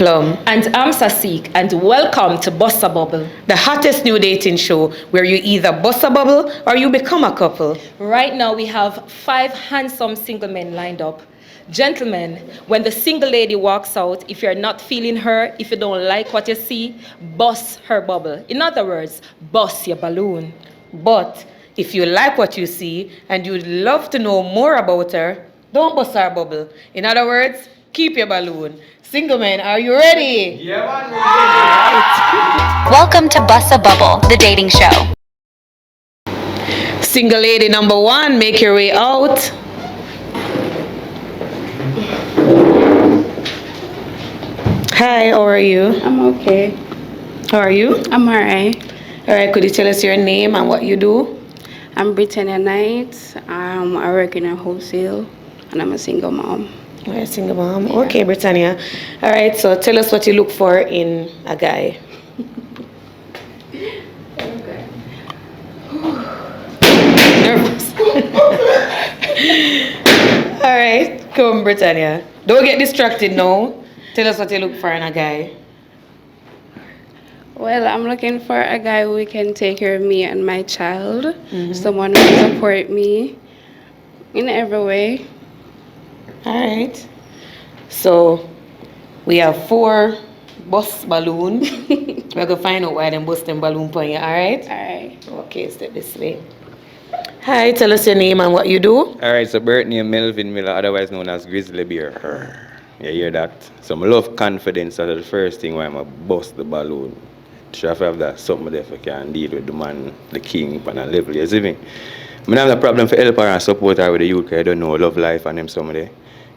Plum. And I'm Sasique, and welcome to Bossa Bubble, the hottest new dating show where you either bust a bubble or you become a couple. Right now, we have 5 handsome single men lined up. Gentlemen, when the single lady walks out, if you're not feeling her, if you don't like what you see, bust her bubble. In other words, bust your balloon. But if you like what you see and you'd love to know more about her, don't bust her bubble. In other words, keep your balloon. Single men, are you ready? Yeah, man. Welcome to Bossa Bubble, the dating show. Single lady number 1, make your way out. Hi, how are you? I'm okay. How are you? I'm alright. All right, could you tell us your name and what you do? I'm Britannia Knight. I work in a wholesale, and I'm a single mom. You're a single mom. Yeah. Okay, Britannia. All right, so tell us what you look for in a guy. Okay. Nervous. All right, come, Britannia. Don't get distracted now. Tell us what you look for in a guy. Well, I'm looking for a guy who can take care of me and my child. Someone who will support me in every way. All right. So we have 4 bust balloon. We're gonna find out why them bust them balloon for you. All right. All right. Okay, step this way. Hi, tell us your name and what you do. All right, so birth name Melvin Miller, otherwise known as Grizzly Bear. You hear that? So I love confidence. That's the first thing why I'm a bust the balloon. Sure, if I have that something there I can deal with the man, the king, on a level. You see me? I don't have a problem for help her and support her with the youth because I don't know love life and them somebody.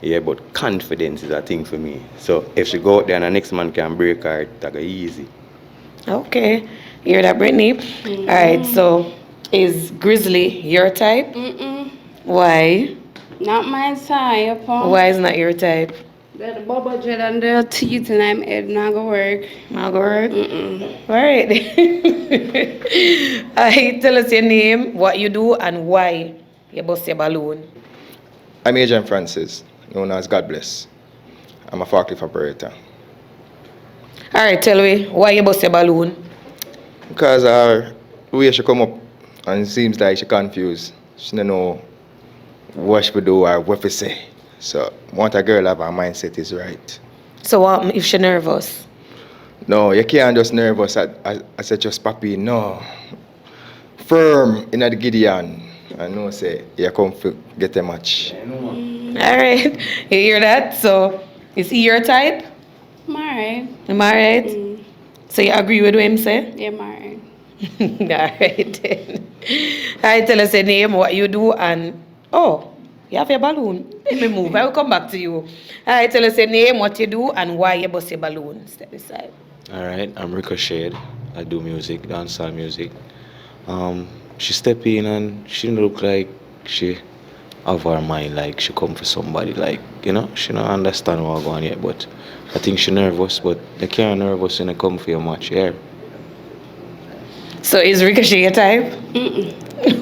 Yeah, but confidence is a thing for me. So if she go out there and the next man can break her, that go easy. Okay, you hear that, Brittany? All right, so is Grizzly your type? Why? Not my type. Why is not your type? The bubble jet and the teeth in my head not gonna work. Not gonna work? All right. Tell us your name, what you do, and why you bust your balloon. I'm Agent Francis, known as God Bless. I'm a forklift operator. All right, tell me, why you bust your balloon? Because the way she come up, and it seems like she confused. She don't know what she do or what to say. So, want a girl have her mindset is right. So what if she nervous? No, you can't just nervous. I said just papi, no. Firm in the Gideon. I know say you come to get a match. All right, you hear that? So, is he your type? I'm alright. Am I right? So you agree with what him say? Yeah, I'm alright. All right then. All right, tell us your name, what you do, and you have your balloon. Let me move. I will come back to you. All right, tell us your name, what you do, and why you bust your balloon. Step aside. All right, I'm Ricochet. I do music, dancehall music. She step in and she don't look like she have her mind like she come for somebody like, she don't understand what's going on yet, but I think she nervous, but they can't nervous when they come for your match, yeah. So is Ricochet your type?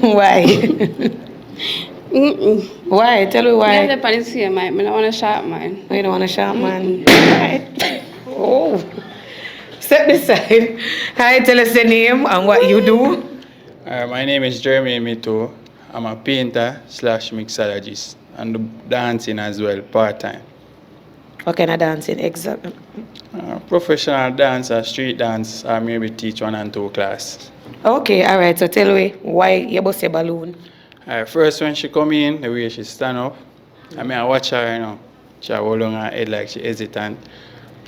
Why? Why? Tell me why. Yeah, the here, man. I don't want a sharp man. You don't want a sharp man? Right. Oh. Step aside. Hi, tell us your name and what you do. My name is Jeremy Mito. I'm a painter / mixologist and do dancing as well, part-time. What kind of dancing exactly? Professional dancer, street dance, or maybe teach 1 and 2 class. Okay, all right. So tell me why you bust your balloon. First when she come in, the way she stand up, I watch her, she hold on her head like she hesitant.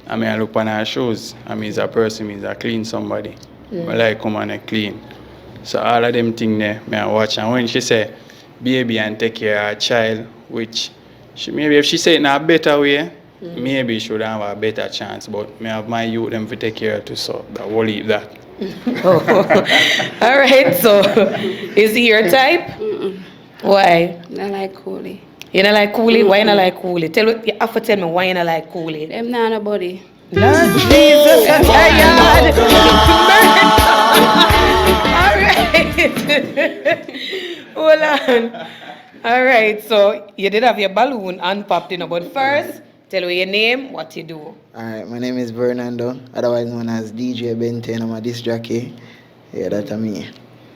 I look on her shoes. As a person, as a clean somebody. I like come and clean. So all of them things there, I watch. And when she say, baby and take care of her child, which maybe if she say it in a better way, maybe she should have a better chance. But I have my youth them to take care of too, so I will leave that. All right, so is he your type? Why? I like coolie. You don't like coolie? Why you not like coolie? You have to tell me why you not like coolie. Them not nobody. Lord Jesus, I'm tired. All right. Hold on. All right, so you did have your balloon unpopped, but first, Tell me your name, what you do. Alright, my name is Fernando, otherwise known as DJ Benten. I'm a disc jockey. Yeah, that's me.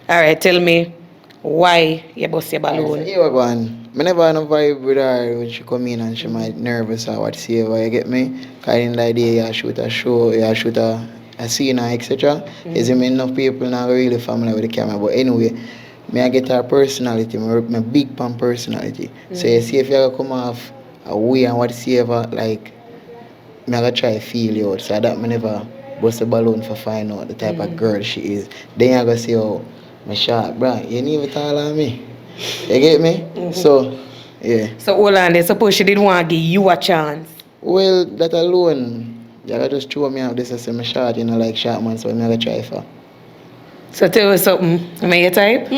Alright, tell me why you bust your balloon. Yeah, one. I never had no vibe with her when she come in and she might nervous or whatsoever, you get me? Cause in the day, you shoot a show, you shoot a scene, etc. Is it enough people not really familiar with the camera, but anyway, I get her personality, my big pan personality. So you see if you come off a way and whatsoever, like, I gotta try to feel you out. So that I never bust a balloon for find out the type of girl she is. Then you gotta say, oh, my shot, bruh, you need to tell on me. You get me? So, yeah. So hold on, they suppose she didn't want to give you a chance. Well, that alone, you gotta just throw me out this as my shot, you know, like shot man, so I'm gonna try for. So tell me something. Am I your type?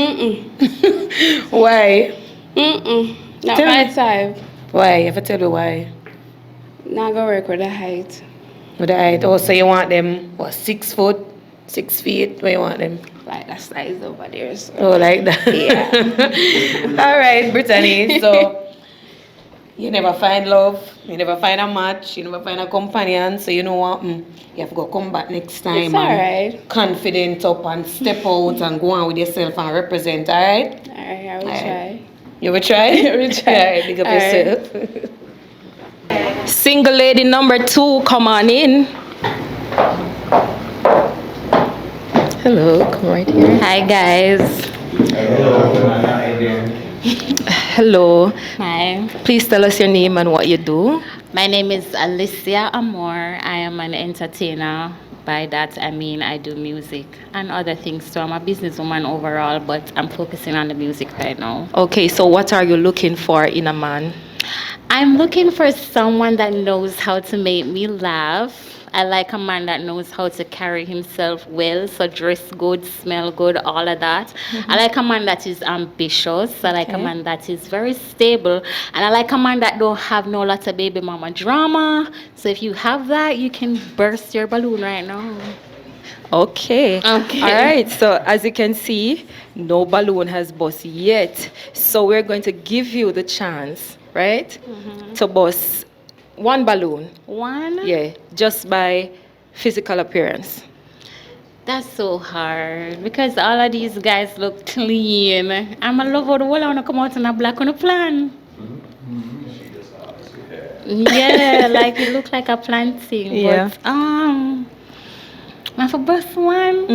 Why? Not Tell my me. type. Why? You have to tell me why. Not gonna work with the height. With the height. Oh, so you want them, what, 6 foot, 6 feet? Where you want them? Like that size over there. So. Oh, like that? Yeah. All right, Brittany. So, you never find love, you never find a match, you never find a companion. So, you know what? You have to go come back next time. It's alright. Confident up and step out and go on with yourself and represent, all right? Alright, I will try. You will try? I will try. All right, big up yourself. Single lady number 2, come on in. Hello, come right here. Hi guys. Hello. Hi. Please tell us your name and what you do. My name is Alicia Amor. I am an entertainer. By that I mean I do music and other things too. I'm a businesswoman overall, but I'm focusing on the music right now. Okay, so what are you looking for in a man? I'm looking for someone that knows how to make me laugh. I like a man that knows how to carry himself well, so dress good, smell good, all of that. I like a man that is ambitious. I like a man that is very stable. And I like a man that don't have no lot of baby mama drama. So if you have that, you can burst your balloon right now. Okay. Okay. All right. So as you can see, no balloon has bust yet. So we're going to give you the chance, right, to bust one balloon. One? Yeah, just by physical appearance. That's so hard because all of these guys look clean. I'm a lover of the world. I want to come out in a black on a plan. Yeah, like it look like a planting. Yeah. But my for bust one.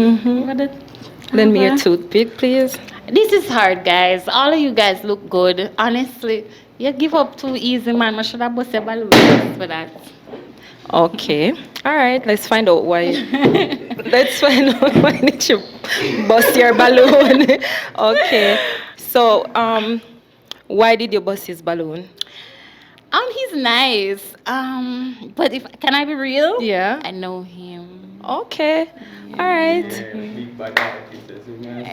Lend me your toothpick, please. This is hard, guys. All of you guys look good. Honestly, you give up too easy, man. I should have bust a balloon for that. Okay. All right. Let's find out why. Let's find out why did you bust your balloon? Okay. So, why did you bust his balloon? He's nice. But if can I be real? Yeah. I know him. Okay. All right.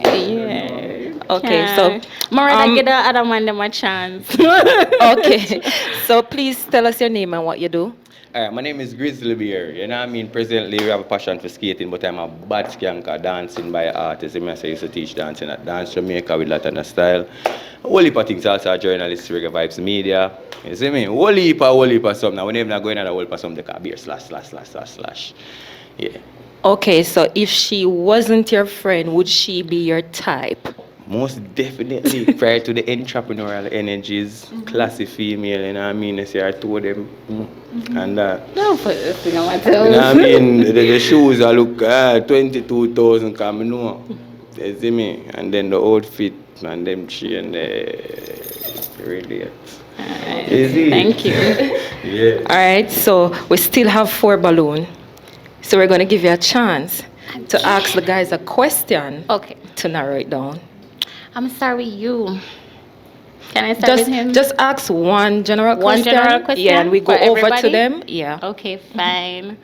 Yeah. Okay. So, Marina, get the other man them a chance. okay. So please tell us your name and what you do. Alright, my name is Grizzly Bear. You know what I mean? Presently, we have a passion for skating, but I'm a bad skanker dancing by artist. I used to teach dancing at Dance Jamaica with Latin style. A whole heap of things, also a journalist, Reggae Vibes Media. You see me? Whole heap of something. Now, whenever I'm going on a whole heap of something, they call beer /////. Yeah. Okay, so if she wasn't your friend, would she be your type? Most definitely, prior to the entrepreneurial energies, classy female, you know what I mean? I say I told them, and Don't put this thing on my you toes. know what I mean? The shoes I look 22,000, come you know, you see me? And then the outfit, and them she and really. Thank you. Yeah. All right, so we still have 4 balloons. So we're going to give you a chance to ask the guys a question to narrow it down. I'm sorry, you. Can I start with him? Just ask one general One question. general question Yeah, and we go for over to everybody? them. Yeah. Okay, fine.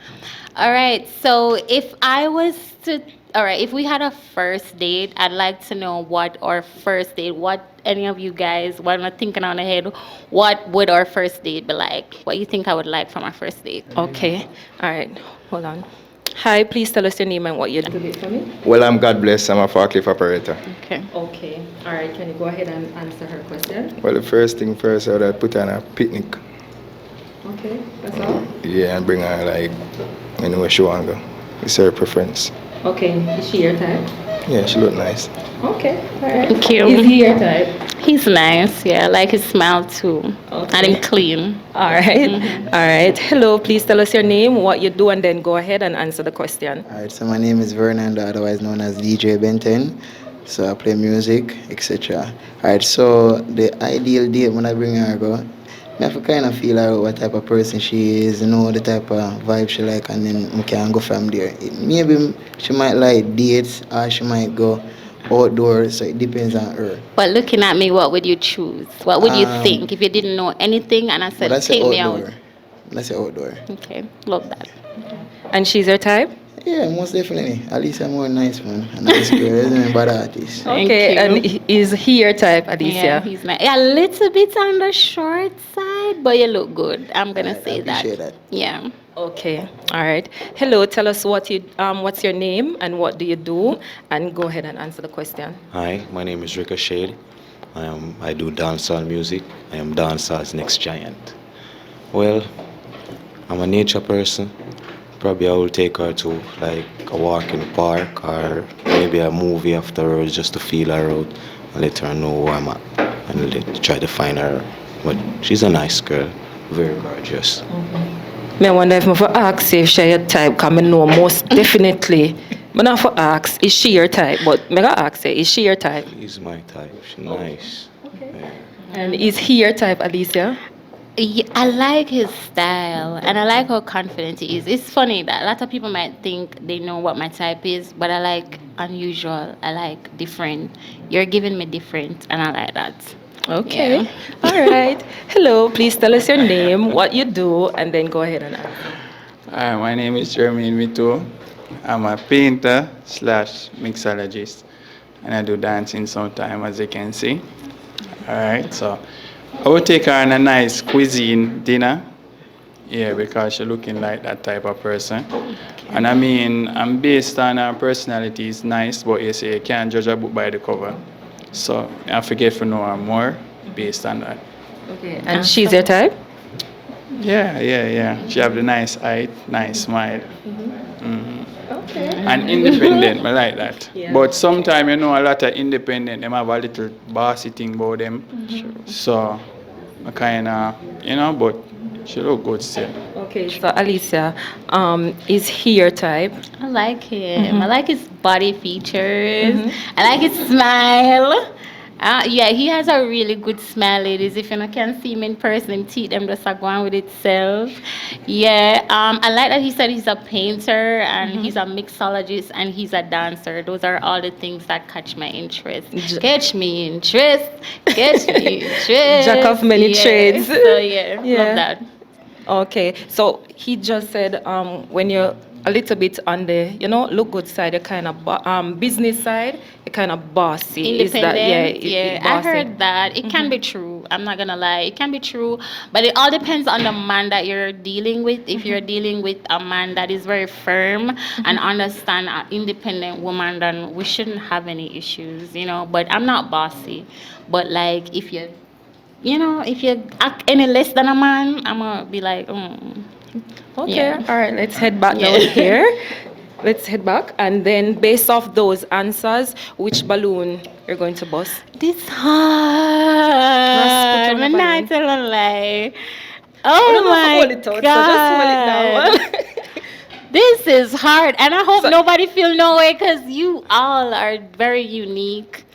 All right, so if we had a first date, I'd like to know what any of you guys, what I'm thinking on the head, what would our first date be like? What you think I would like from our first date? Okay. All right. Hold on. Hi, please tell us your name and what you do. For me? Well, I'm God bless. I'm a forklift operator. Okay. Okay. All right. Can you go ahead and answer her question? Well, the first thing first, I would put on a picnic. Okay, that's all. Yeah, and bring her like anywhere she want to go. It's her preference. Okay, is she your type? Yeah, she look nice. Okay, all right. Thank you. Is he your type? He's nice, yeah. I like his smile too. Okay. And him clean. All right. All right. Hello, please tell us your name, what you do, and then go ahead and answer the question. Alright, so my name is Vernon, otherwise known as DJ Benton. So I play music, etc. Alright, so the ideal date when I bring her go, I have to kind of feel out what type of person she is, the type of vibe she like, and then we can go from there. Maybe she might like dates, or she might go outdoors, so it depends on her. But looking at me, what would you choose? What would you think if you didn't know anything and I said, Let's say take me out? outdoor. Let's say outdoor. Okay, love that. And she's your type? Yeah, most definitely. At least I'm more nice one. A nice girl, isn't it? Bad artist. Thank Okay, you. and is he your type, Alicia? Yeah, he's nice. Yeah, a little bit on the short side, but you look good. I'm gonna say I appreciate that. Yeah. Okay, all right. Hello, tell us what's your name and what do you do, and go ahead and answer the question. Hi, my name is Ricochet. I do dancehall music. I am dancehall's next giant. Well, I'm a nature person. Probably I will take her to like a walk in the park or maybe a movie afterwards just to feel her out and let her know who I'm at and try to find her. But she's a nice girl, very gorgeous. I wonder if I for ask if she your type, because I know most definitely. I not for ask, is she your type? But I gotta ask her, is she your type? She's my type. She's nice. And is he your type, Alicia? Yeah, I like his style and I like how confident he is. It's funny that a lot of people might think they know what my type is, but I like unusual. I like different. You're giving me different, and I like that. Okay. Yeah. All right. Hello, please tell us your name, what you do, and then go ahead and answer. Hi, my name is Jermaine Mito. I'm a painter slash mixologist, and I do dancing sometime, as you can see. All right, so I would take her on a nice cuisine dinner. Yeah, because she's looking like that type of person. And I mean, I'm based on her personality is nice, but you say you can't judge a book by the cover. So I forget to know her more based on that. Okay. And she's your type? Yeah. She have the nice height, nice smile. Okay. And independent, I like that. Yeah. But sometimes, a lot of independent, them have a little bossy thing about them. So I kind of, but she look good still. Okay, so Alicia, is he your type? I like him. I like his body features. I like his smile. Yeah, he has a really good smile, ladies. If you can see him in person, him teeth them just go on with itself. Yeah, I like that he said he's a painter and he's a mixologist and he's a dancer. Those are all the things that catch my interest. Catch me interest. Catch me interest. Jack of many trades. So yeah, love that. Okay, so he just said when you're a little bit on the, look good side, you're kind of business side, you're kind of bossy. Independent. Is that, I bossy? heard that. It can be true. I'm not gonna lie. It can be true, but it all depends on the man that you're dealing with. If you're dealing with a man that is very firm and understand an independent woman, then we shouldn't have any issues, But I'm not bossy. But like if you act any less than a man, I'm gonna be like, Okay, Yeah. all right, let's head back down here. Let's head back, and then based off those answers, which balloon you're going to bust? This hard. on the I'm balloon. not telling a lie. I Oh don't know if I my hold it out, so just hold it down. This is hard, and I hope nobody feel no way because you all are very unique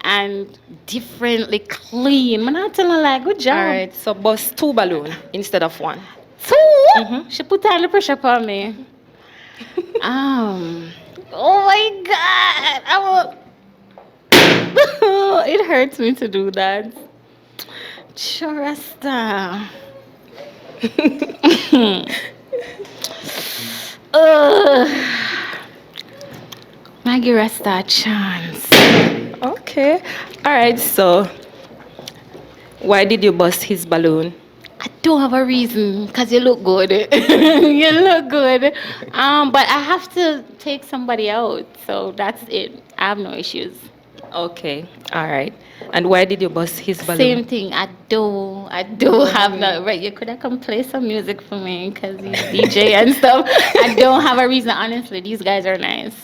and differently clean. I'm not telling a lie. Good job. All right, so bust 2 balloons instead of 1. 2? She put on the pressure on me. Oh my God. It hurts me to do that. Chorasta. Maggie Rasta a chance. Okay, all right, so why did you bust his balloon? I don't have a reason because you look good. You look good. But I have to take somebody out. So that's it. I have no issues. Okay, all right. And why did you bust his balloon? Same thing. I do have that. Right, you could have come play some music for me because he's DJ and stuff. I don't have a reason. Honestly, these guys are nice.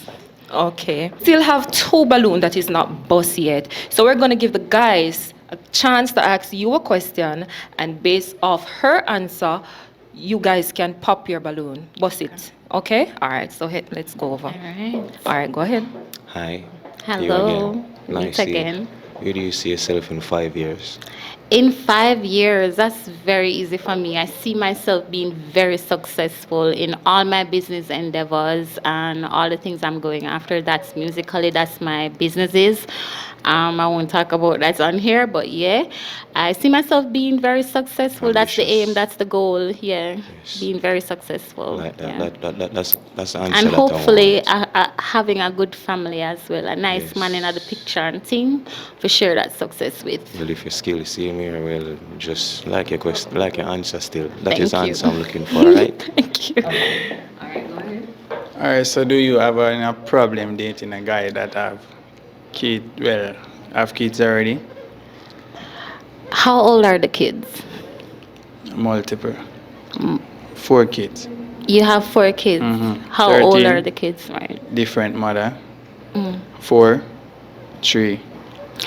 Okay. Still have 2 balloons that is not bust yet. So we're gonna give the guys a chance to ask you a question, and based off her answer, you guys can pop your balloon, bust it. Okay? All right. So let's go over. All right. All right. Go ahead. Hi. Hello. You again. Meet Nice to see you. again. Where do you see yourself in 5 years? In 5 years, that's very easy for me. I see myself being very successful in all my business endeavors and all the things I'm going after. That's musically, that's my businesses. I won't talk about that on here, but yeah, I see myself being very successful. That's the aim, that's the goal. Yeah, being very successful. Like that, Yeah. that's the answer. And that I hopefully want. having a good family as well, a nice Yes. man in the picture and thing to share that success with. Well, if your skill see me, well, just like your question, like your answer still. That Thank is the you. answer I'm looking for, right? Thank you. All right. Go ahead. All right, so do you have a problem dating a guy that have kids already? How old are the kids? Multiple. 4 kids. You have 4 kids. Mhm. How old 13. are the kids? Right. Different mother. Mm. 4, 3,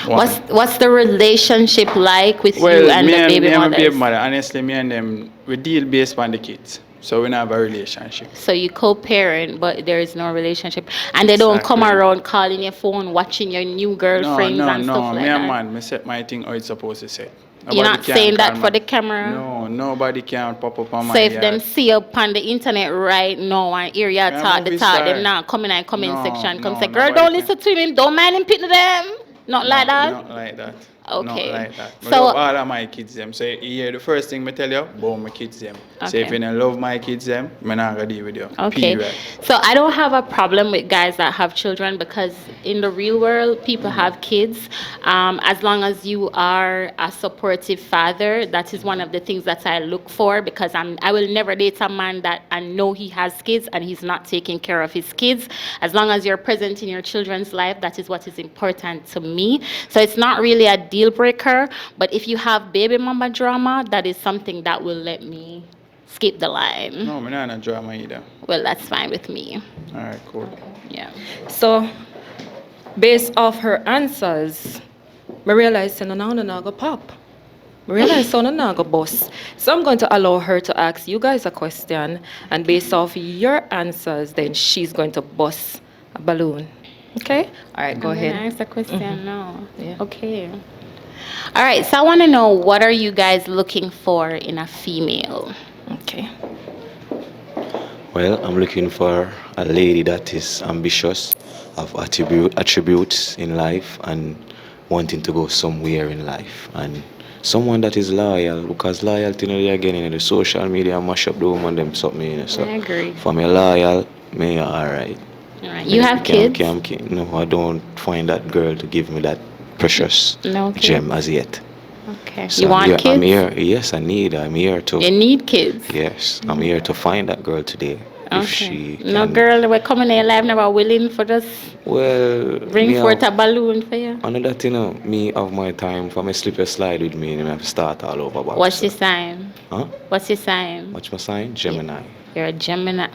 1. What's the relationship like with Well, you and me the and baby me and my mothers? baby mother, honestly, me and them, we deal based on the kids. So we don't have a relationship. So you co-parent, but there is no relationship, and they don't come Exactly. around calling your phone, watching your new girlfriends and stuff like me and that. man, me set my thing how it's supposed to set. You're Nobody not can saying that call for my- the camera. No, nobody can pop up on my So if yard. them see up on the internet right now and hear you Yeah, talk the movie talk, star. them not come in and comment No, section, come no, say, girl, nobody don't can. listen to him, don't mind him pitting them. Not like that. Not like that. Okay. Not like that. I So- love all of my kids them. So you hear the first thing me tell you, about my kids them. So if Okay. you don't love my kids them, me not gonna deal with you. Okay. Period. So I don't have a problem with guys that have children because in the real world, people have kids. As long as you are a supportive father, that is one of the things that I look for because I will never date a man that I know he has kids and he's not taking care of his kids. As long as you're present in your children's life, that is what is important to me. So it's not really a deal breaker, but if you have baby mama drama, that is something that will let me skip the line. No, me not a drama either. Well, that's fine with me. All right, cool. Yeah. So, based off her answers, I realized no go pop. I realized no go boss. So I'm going to allow her to ask you guys a question, and based off your answers, then she's going to bust a balloon. Okay? All right, go I'm ahead. gonna ask the question now. Yeah. Okay. All right. So I want to know, what are you guys looking for in a female? Okay. Well, I'm looking for a lady that is ambitious, of attributes in life, and wanting to go somewhere in life, and someone that is loyal, because loyalty, again, in the social media mash up the woman them something. So I agree. for me, loyal, me alright. All right. You have kids? No, I don't find that girl to give me that precious No kids. gem as yet. Okay. So You want I'm kids? here. Yes, I'm here to. You need kids. Yes, I'm here to find that girl today. If she No can- girl, we're coming in life never willing for just Well, bring me forth have- a balloon for you. Another thing, me of my time for me slip a slide with me and I have to start all over. Back, What's so. your sign? Huh? What's your sign? What's my sign? Gemini. You're a Gemini.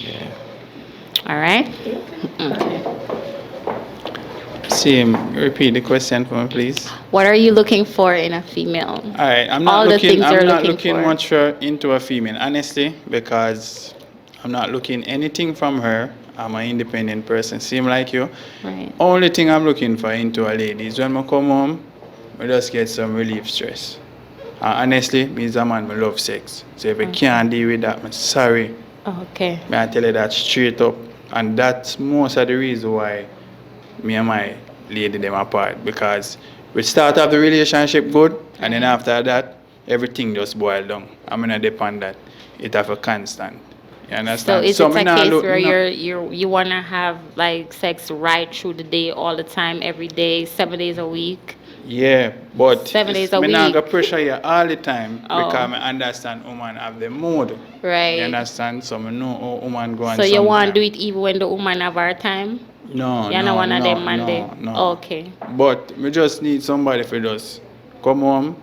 Yeah. All right. Okay. Same. Repeat the question for me, please. What are you looking for in a female? All right, I'm All not the looking. things you're I'm not looking looking for. much into a female, honestly, because I'm not looking anything from her. I'm an independent person, same like you. Right. Only thing I'm looking for into a lady is when I come home, I just get some relief stress. Honestly, me as a man, I love sex. So if I can't deal with that, I'm sorry. Okay. May I tell you that straight up. And that's most of the reason why me and my lady them apart. Because we start off the relationship good, and then after that, everything just boil down. I'm gonna depend that. It have a constant. You So understand? is it me a nah case look- where no- you wanna have like sex right through the day, all the time, every day, 7 days a week? Yeah, but 7 days a me not week. gonna pressure you all the time Oh. because I understand woman have the mood. Right. You understand? So I know how woman go on So you want to sometimes. do it even when the woman have her time? No, You're no, not one of no, them, man. no. Okay. But we just need somebody for just come home,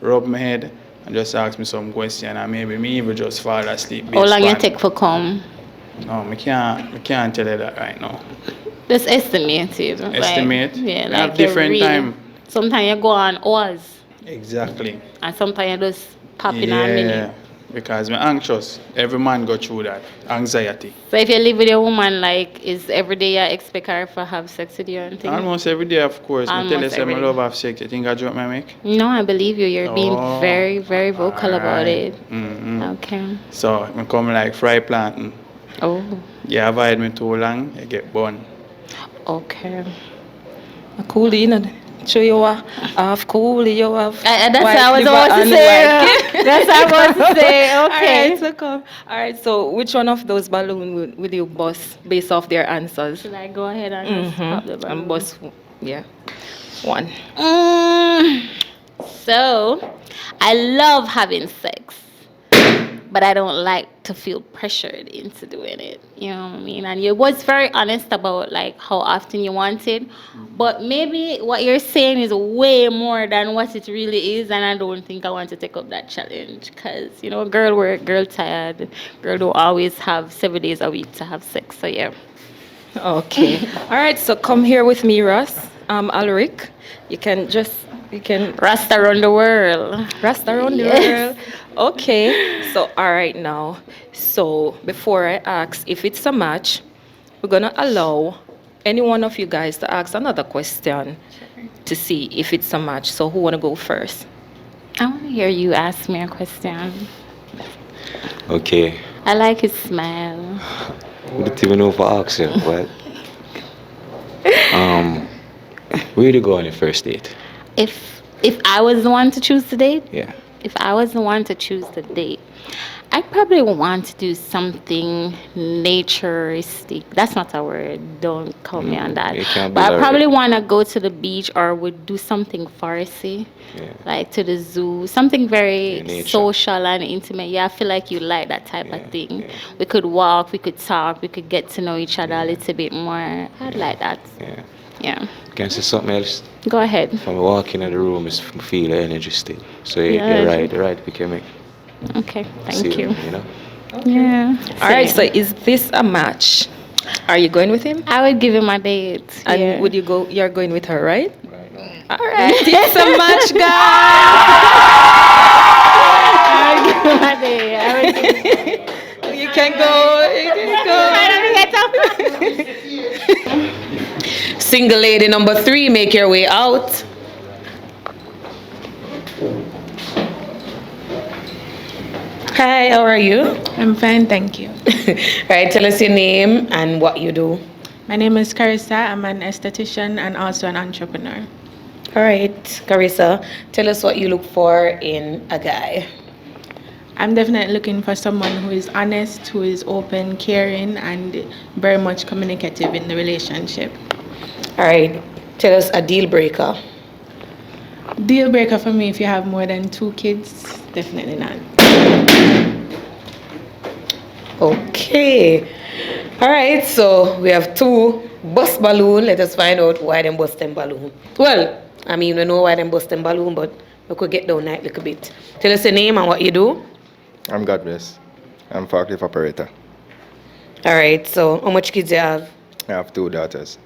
rub my head, and just ask me some question, and maybe me even just fall asleep. How long you based take for come? No, I can't tell you that right now. Just estimate it. Estimate? Like, yeah, We like have different you time. Sometimes you go on hours, Exactly. and sometimes you just pop in a minute. Because I'm anxious. Every man go through that. Anxiety. So if you live with a woman, like, is every day you expect her to have sex with you and things? Almost every day, of course. I tell you, Almost say I every day. love have sex. You think I joke my make? No, I believe you. You're being Oh, very, very vocal about it. Mm-hmm. Okay. So I come like fry planting. Oh, You avoid me too long, you get burned. okay. Cool, you know. Show you have cool, you have. That's what white I was liver about to and say. white- That's what I was about to say. Okay. Alright, so come. Alright, so which one of those balloons will you bust based off their answers? Should I go ahead and just pop the balloon? And bust, yeah. One. So, I love having sex, but I don't like to feel pressured into doing it. You know what I mean? And you was very honest about like how often you want it, but maybe what you're saying is way more than what it really is, and I don't think I want to take up that challenge because, you know, girl work, girl tired, girl don't always have 7 days a week to have sex. So yeah. Okay. Alright, so come here with me, Ross. Alric. You can Rasta around the world. rest around the Yes. world. Okay. So, all right now. So, before I ask if it's a match, we're going to allow any one of you guys to ask another question to see if it's a match. So, who want to go first? I want to hear you ask me a question. Okay. I like his smile. I don't even know if I ask you, but where do you go on your first date? If I was the one to choose the date, Yeah. if I was the one to choose the date, I'd probably want to do something naturistic. That's not a word. Don't call me on that. It can't be But I that probably word. want to go to the beach or would do something foresty, Yeah. like to the zoo. Something very Yeah, nature. social and intimate. Yeah, I feel like you like that type of thing. yeah. We could walk, we could talk, we could get to know each other a little bit more. I'd like that. Yeah. Yeah. Can I say something else? Go ahead. When I walk in the room, I feel the energy still. So Yeah. you're right, pick your make. Okay, thank See, you. You know? Yeah. All right. So, same. is this a match? Are you going with him? I would give him a date. And yeah. would you go? You're going with her, right? All right. It's a match, guys. I would give him a date. I would give You can go. You can go. Single lady number 3, make your way out. Hi, how are you? I'm fine, thank you. Right, tell us your name and what you do. My name is Carissa. I'm an esthetician and also an entrepreneur. All right, Carissa, tell us what you look for in a guy. I'm definitely looking for someone who is honest, who is open, caring, and very much communicative in the relationship. All right, tell us a deal breaker. Deal breaker for me, if you have more than 2 kids, definitely not. Okay. All right, so we have 2 bust balloon. Let us find out why them bust them balloon. Well, I mean, we know why them bust them balloon, but we could get down that a little bit. Tell us your name and what you do. I'm God bless. I'm forklift operator. All right, so how much kids you have? I have 2 daughters.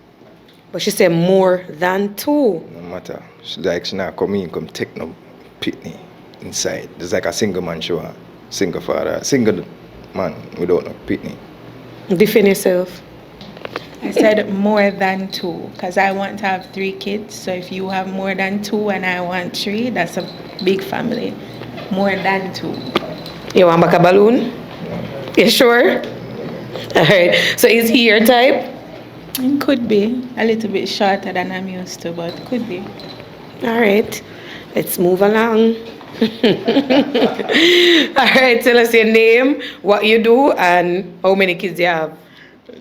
But she said more than 2. No matter. She not come in, come take no pitney inside. It's like a single man show. Single father. Single man without no pitney. Defend yourself. I said more than 2 because I want to have 3 kids. So if you have more than 2 and I want 3, that's a big family. More than 2. You want back a balloon? You sure? All right, so is he your type? It could be a little bit shorter than I'm used to, but could be. All right, let's move along. All right, tell us your name, what you do, and how many kids you have.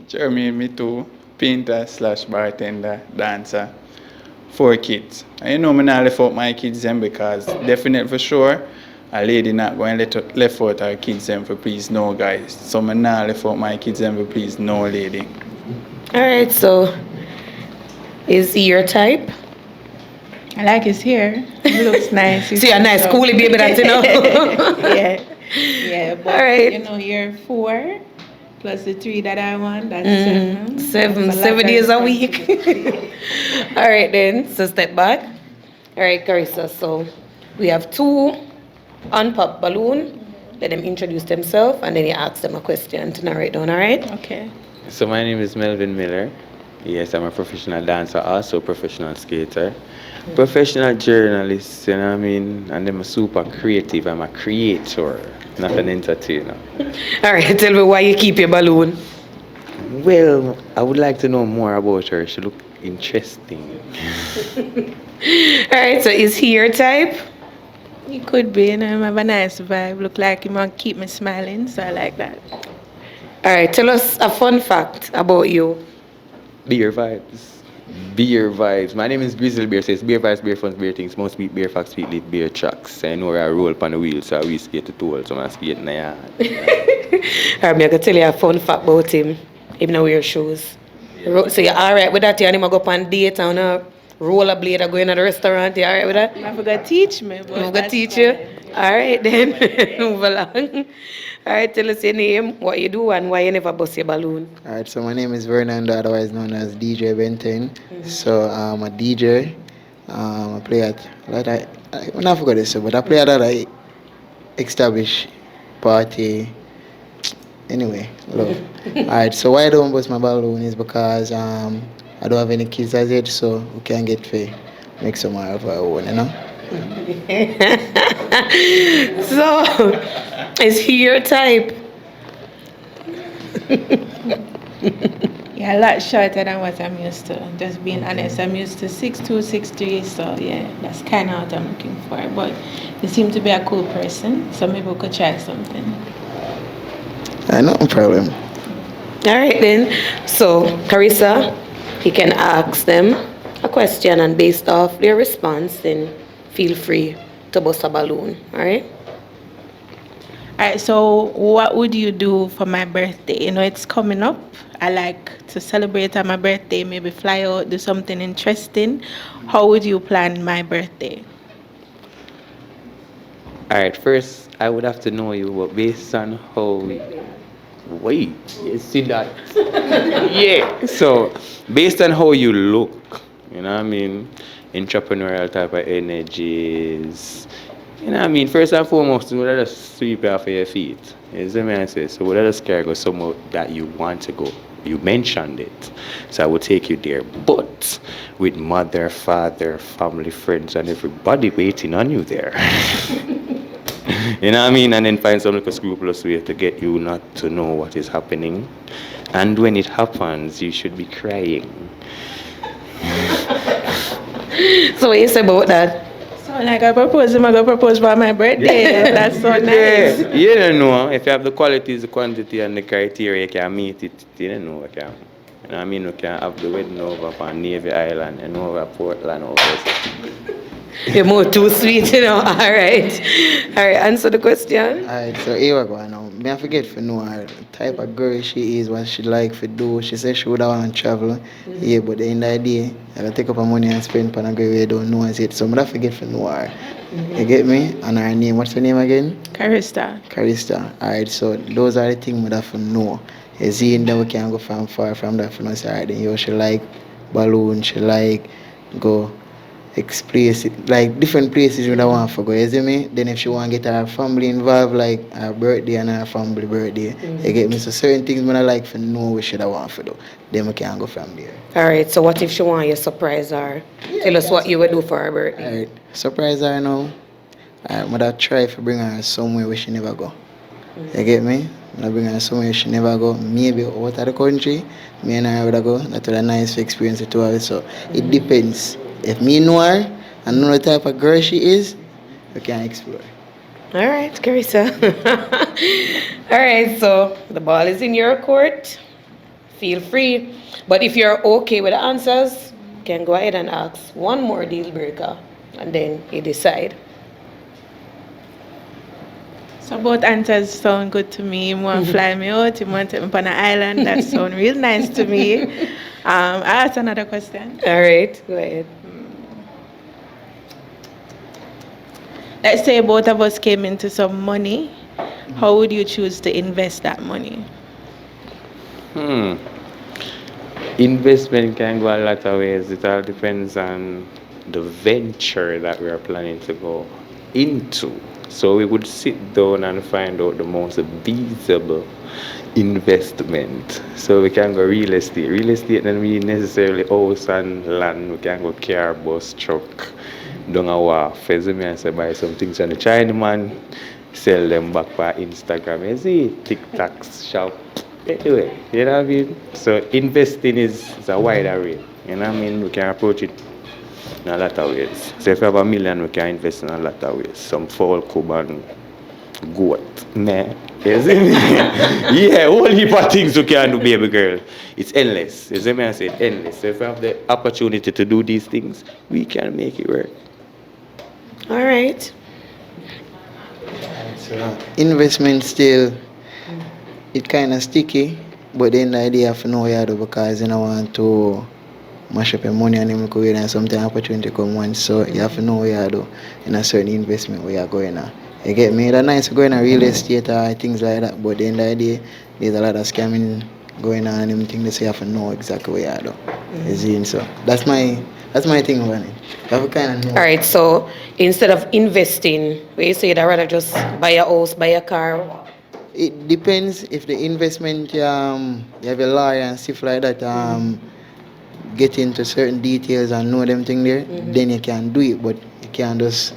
Jeremy, me too. Painter / bartender, dancer. 4 kids. And you know me not left out my kids them because definitely for sure a lady not going to left out her kids them for please no guys. So me not left out my kids them for please no lady. All right, so Is he your type? I like his hair. It looks nice. See, a nice coolie baby, that's enough. Yeah. Yeah, but All right. you know, you're 4 plus the 3 that I want, that's 7. Seven That's a lot of days a week. responsibility. All right then, so step back. All right, Carissa, so we have 2 unpopped balloon. Let them introduce themselves and then you ask them a question to narrate down, all right? Okay. So my name is Melvin Miller. Yes, I'm a professional dancer, also a professional skater, professional journalist, you know what I mean? And I'm a super creative. I'm a creator, not an entertainer. All right, tell me why you keep your balloon. Well, I would like to know more about her. She look interesting. All right, so is he your type? He could be, you know, him have a nice vibe. Look like him and keep me smiling, so I like that. All right, tell us a fun fact about you. Beer vibes. Beer vibes. My name is Grizzly Bear. Says beer vibes, beer fun, beer things. Most beat beer facts, speed lead, beer tracks. I know where I roll upon the wheel, so we skate the tool, so I'm skating the yard. All right, I'm going to tell you a fun fact about him. Him now wear shoes. So you're all right with that? You're going to go up on date and rollerblade or go in a restaurant? You're all right with that? I forgot to teach me. But I'm going to teach you? All right, then. Move along. All right, tell us your name, what you do, and why you never bust your balloon. All right, so my name is Fernando, otherwise known as DJ Ben10. So I'm a DJ. I play at I'm not forgot this, but I play at a established party. Anyway, love. All right, so why I don't bust my balloon is because I don't have any kids as yet, so we can get to make some more of our own, you know. So, is he your type? Yeah, a lot shorter than what I'm used to. Just being honest, I'm used to 6'2", 6'3", so yeah, that's kind of what I'm looking for. But you seem to be a cool person, so maybe we could try something. No problem. All right then. So, Carissa, you can ask them a question, and based off their response, then feel free to bust a balloon. All right? All right, so what would you do for my birthday? You know, it's coming up. I like to celebrate on my birthday, maybe fly out, do something interesting. How would you plan my birthday? All right, first I would have to know you, but based on how wait, you see that? Yeah. So based on how you look, you know what I mean, entrepreneurial type of energies. You know what I mean? First and foremost, you let us sweep off of your feet. You see what I say? So let us carry go somewhere that you want to go. You mentioned it. So I will take you there. But with mother, father, family, friends, and everybody waiting on you there. You know what I mean? And then find some little scrupulous way to get you not to know what is happening. And when it happens, you should be crying. So what you say about that? So like I propose, I'm going to propose for my birthday. Yeah. That's so nice. Yeah. You don't know. If you have the qualities, the quantity, and the criteria, you can meet it. You don't know what can. You know what I mean? You can have the wedding over on Navy Island and over Portland over there. You're more too sweet, you know. All right. All right, answer the question. All right, so here we go now. Me I forget for know her type of girl she is, what she like for do. She said she would want to travel. Yeah, but in the day, I gotta take up her money and spend on a girl we don't know as it. So I forget for know her. You get me? And her name, what's her name again? Carissa. Carissa. All right, so those are the things we have to know. You see, then we can go from far from that for know. Say, all right, then she like balloon, she like go explicit, like different places you don't want to go, you see me? Then if she want to get her family involved, like her birthday and her family birthday, you get me? So certain things I like for know what should I want to do. Then we can go from there. All right, so what if she want you to surprise her? Tell us what you would do for her birthday. All right, surprise her now. I'm going to try to bring her somewhere where she never go. You get me? I'm going to bring her somewhere she never go. Maybe out of the country, me and her would go. That's a nice experience to have. So it depends. If me know her and know the type of girl she is, we can explore. All right, Carissa. All right, so the ball is in your court. Feel free. But if you're okay with the answers, you can go ahead and ask one more deal breaker, and then you decide. So both answers sound good to me. You want to fly me out, you want to take me on an island. That sounds real nice to me. I ask another question. All right, go ahead. Let's say both of us came into some money. How would you choose to invest that money? Investment can go a lot of ways. It all depends on the venture that we are planning to go into. So we would sit down and find out the most feasible investment. So we can go real estate. Real estate doesn't mean necessarily house and land. We can go car, bus, truck, down a wharf. As me, I say buy some things on the China man, sell them back by Instagram. You see, TikTok shop. Anyway, you know what I mean? So investing is a wide array. You know what I mean? We can approach it in a lot of ways. So if you have $1 million, we can invest in a lot of ways. Some fall cub and goat. Nah. You see me? Yeah, whole heap of things you can do, baby girl. It's endless. You see me? I said endless. So if you have the opportunity to do these things, we can make it work. All right. So investment still, it kind of sticky, but then the idea have to know what you do because you don't want to mash up your money and then go in and sometimes opportunity come once. So you have to know what you do in a certain investment where you're going on. You get me? It's nice to go in a real estate or things like that, but then the idea there's a lot of scamming going on and everything, so you have to know exactly what you do. You see? So that's my thing about it. You have to kind of know. All right, so instead of investing, where you say I'd rather just buy a house, buy a car. It depends if the investment you have a lawyer and stuff like that get into certain details and know them thing there, then you can do it, but you can't just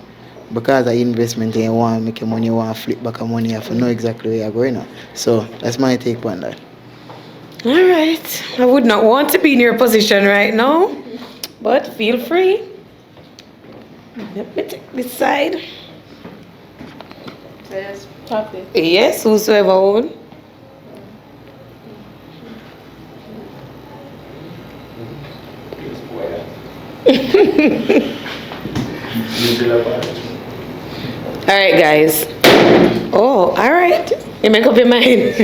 because of investment and you want to make your money, you want to flip back your money, you have to know exactly where you're going on. So that's my take on that. All right. I would not want to be in your position right now, but feel free. Let me take this side. Yes, pop it. Yes, whosoever own. All right, guys. Oh, all right. You make up your mind.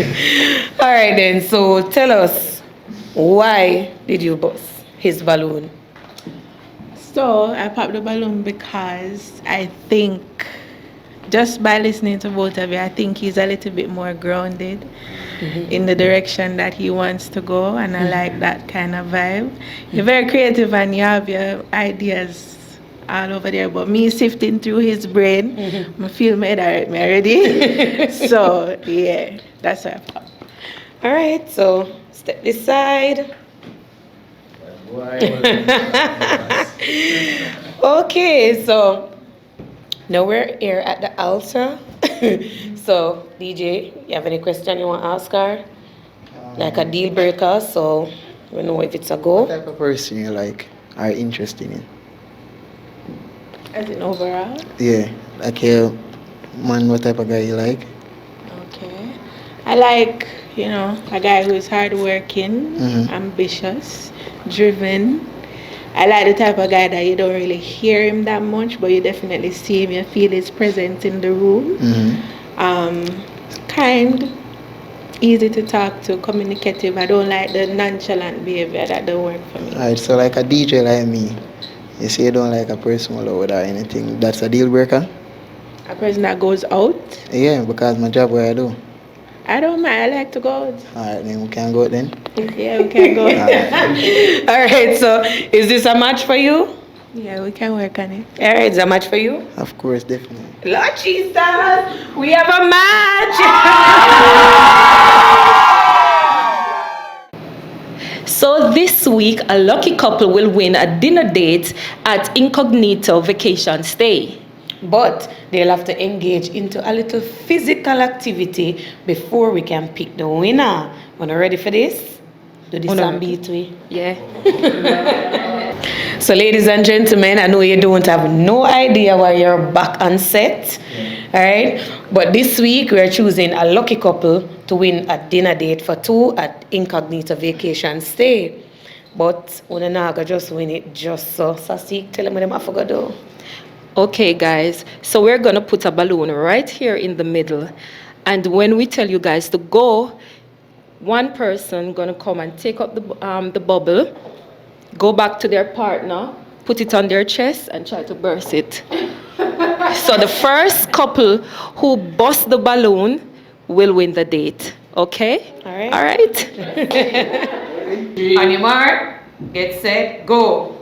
All right, then. So tell us, why did you bust his balloon? So I popped the balloon because I think, just by listening to both of you, I think he's a little bit more grounded in the direction that he wants to go, and I like that kind of vibe. You're very creative and you have your ideas all over there, but me sifting through his brain, I feel made me already. So yeah, that's why I popped. All right, so step this side. Okay, so now we're here at the altar. So DJ, you have any question you want to ask her? Like a deal breaker, so we know if it's a go. What type of person you like are interested in? As in overall? Yeah, like a man, what type of guy you like? Okay. I like, a guy who is hardworking, ambitious, driven. I like the type of guy that you don't really hear him that much, but you definitely see him, you feel his presence in the room. Kind, easy to talk to, communicative. I don't like the nonchalant behavior, that don't work for me. Alright, so like a DJ like me, you say you don't like a person or anything, that's a deal breaker? A person that goes out? Yeah, because my job where I do. I don't mind, I like to go out. Alright, then we can go then. Yeah, we can go. All right, so is this a match for you? Yeah, we can work on it. All right, it's a match for you? Of course, definitely. Lord Jesus, we have a match! So this week, a lucky couple will win a dinner date at Incognito Vacation Stay. But they'll have to engage into a little physical activity before we can pick the winner. Wanna ready for this? Do this and beat me. Yeah. So ladies and gentlemen, I know you don't have no idea why you're back on set. All right? But this week we're choosing a lucky couple to win a dinner date for two at Incognito Vacation Stay. But we're not gonna just win it just so. Sasique, tell them what I forgot to do. Okay, guys, so we're going to put a balloon right here in the middle. And when we tell you guys to go, one person gonna come and take up the bubble, go back to their partner, put it on their chest, and try to burst it. So the first couple who bust the balloon will win the date. Okay? All right. All right. On your mark, get set, go.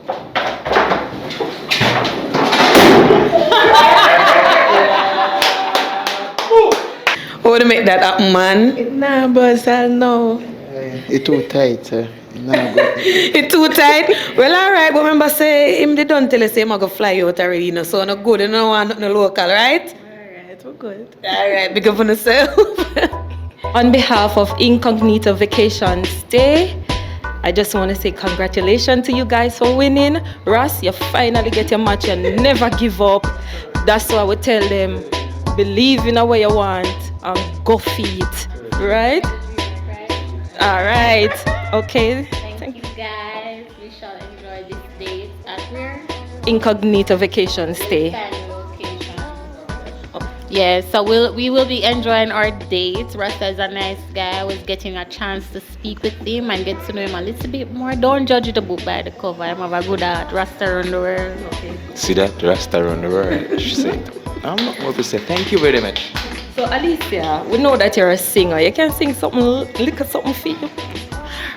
How to make that happen, man? Nah, boss, I know. It's too tight, sir. Nah, good. It's too tight. Well, all right, but remember, say him they don't tell us him I go fly out already, you know, so no good, you don't want nothing local, right? All right, we're good. All right, big up on yourself. On behalf of Incognito Vacation Stay, I just want to say congratulations to you guys for winning. Ross, you finally get your match and never give up. That's why I would tell them, believe in what you want and go for it. Right? All right. Okay. Thank you guys. We shall enjoy this date at where? Incognito Vacation Stay. Location. Yeah, so we will be enjoying our date. Rasta is a nice guy. I was getting a chance to speak with him and get to know him a little bit more. Don't judge the book by the cover. I'm have a good heart. Rasta around the world. Okay. See that? Rasta around the world, she said. I'm not more to say thank you very much. So Alicia, we know that you're a singer. You can sing something, little something for you.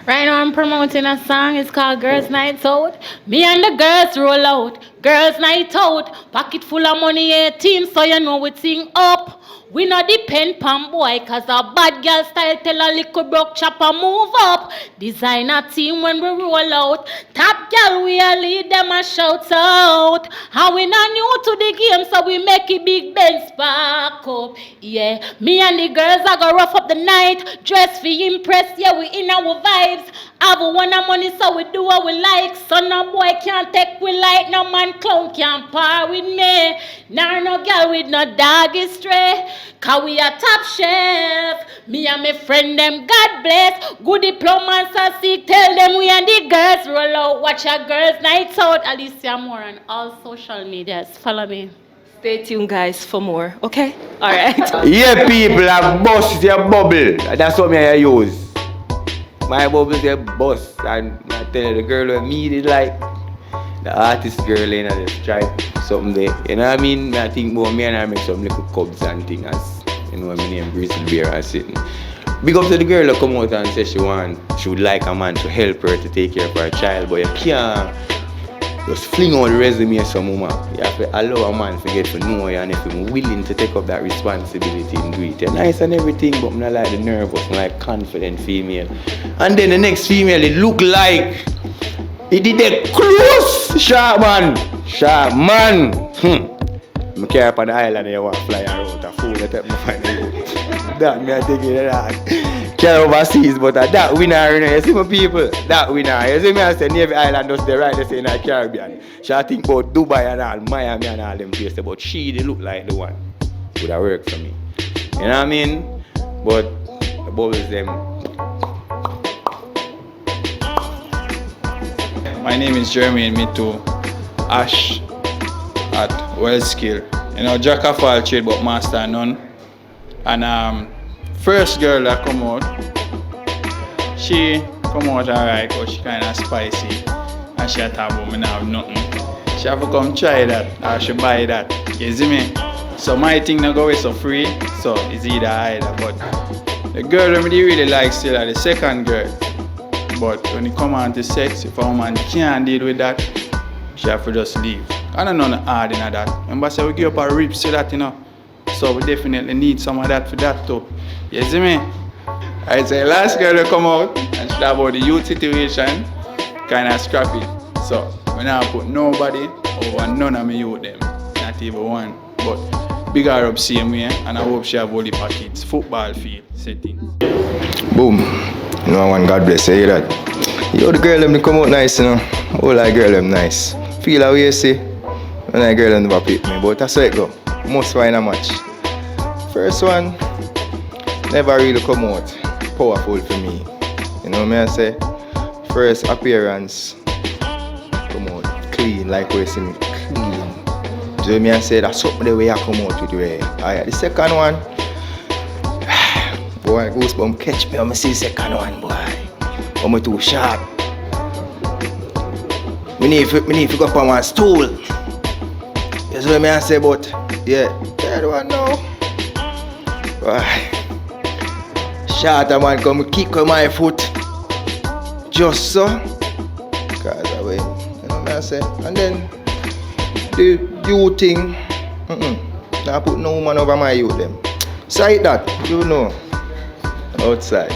Right now I'm promoting a song. It's called Girls Night Out. Me and the girls roll out. Girls Night Out. Pocket full of money, 18, so you know we sing up. We not depend pan boy, cause a bad girl style tell a little broke chopper move up. Designer team when we roll out. Top girl we a lead them a shout out. And we not new to the game, so we make it big Ben spark up. Yeah, me and the girls are gonna rough up the night. Dress for impress, yeah, we in our vibes. Have one of money, so we do what we like. So no boy can't take we like, no man clown can't par with me. No girl with no doggy stray. Cause we a top chef. Me and my friend them, God bless. Good diploma and Sasique, tell them we and the girls roll out. Watch a girls night out. Alicia Moore on all social medias. Follow me. Stay tuned, guys, for more. Okay? All right. Yeah, people have bust your bubble. That's what I use. My bubble is a bust. And I tell you, the girl who meet it like the artist girl in the stripe, something there. You know what I mean? I think about me and I make some little cubs and things as, you know, my name Grizzly Bear and sitting. Big up to the girl who come out and say she would like a man to help her to take care of her child, but you can't just fling out the resume of some woman. You have to allow a man to get to know you, and if you're willing to take up that responsibility and do it. You're nice and everything, but I'm not like the nervous, I'm like confident female. And then the next female, it look like it did a close sharp man. I care up on the island and you want to fly around a fool that me find that me I take it that. Care overseas, but that winner, you know, you see my people, that winner. You see me I say Navy Island does the right, they say in the Caribbean. She I think about Dubai and all, Miami and all them places, but she they look like the one. Would have worked for me. You know what I mean? But the bubbles them. My name is Jeremy and me too. Ash at Wellskill. You know, jack of all trade but master none. And first girl that come out, she come out alright, but she kinda spicy. And she talk about me not have nothing. She have to come try that or she buy that. You see me? So my thing not go away so free, so it's either. But the girl that me really like still are the second girl. But when it come on to sex, if a woman can't deal with that, she have to just leave. I don't know no hard in that. Remember, say we give up our ribs to that, you know. So we definitely need some of that for that too. You see me? I say last girl will come out and she talk about the youth situation, kind of scrappy. So we now put nobody over none of my youth them, not even one. But big her up same way, and I hope she have all the packets, football field settings. Boom. You know, one God bless, you hear that? Yo, the girl them they come out nice, you know. All that girl them nice. Feel how you see. When that girl them never pick me, but that's how it go. Most wine a match. First one, never really come out powerful for me. You know what I say? First appearance, come out clean, like we see me clean. So me I say that's something the way I come out with the way. Alright, the second one, Boy, goosebumps catch me when I see second one, boy. I'm too sharp. Me need to go up on one stool. That's what I say, but yeah, the one now. Right. Shot a man come kick on my foot. Just so. Cause I win. You know what I say? And then the you thing. Now put no woman over my youth them. Side that, you know. Outside.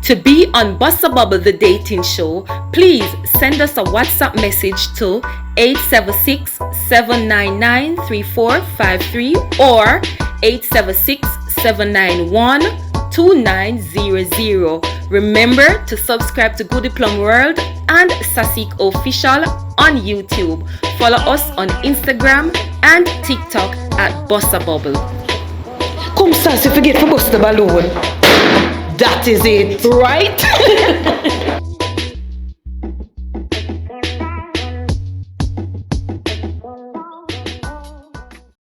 To be on Bossa Bubble the dating show, please send us a WhatsApp message to 876-799-3453 or 876-791-2900. Remember to subscribe to Goody Plum World and Sasique Official on YouTube. Follow us on Instagram and TikTok at Bossa Bubble. Come, Sassy, forget to bust the balloon. That is it, right?